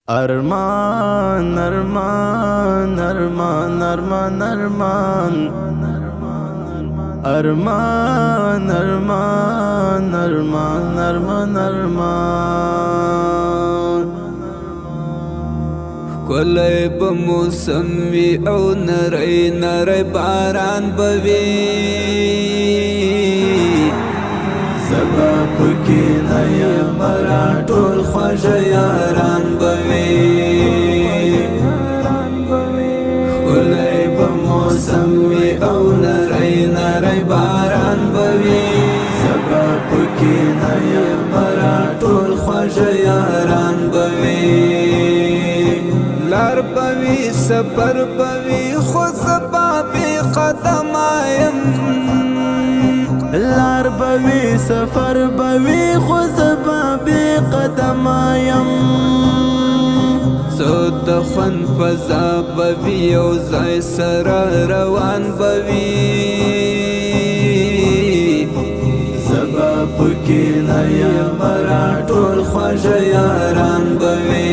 ارمان ارمان ارمان ارمان ارمان ارمان ارمان ارمان ارمان ارمان کلی په موسم وی او نری نری باران بوي زبا پکې نه یم را ټول خوږه یاران بوي کلی په موسم وی او نری نری باران بوي زبا پکې نه یم را ټول خوږه یاران بوي لار بوي سفر بوي خو زبا بی قدم آیم لار بوي سفر بوي خو زبا بی قدم یم زه د خوند فضا بوي او ځای سره روان بوي زبا پکې نه یم را ټول خوږه یاران بوي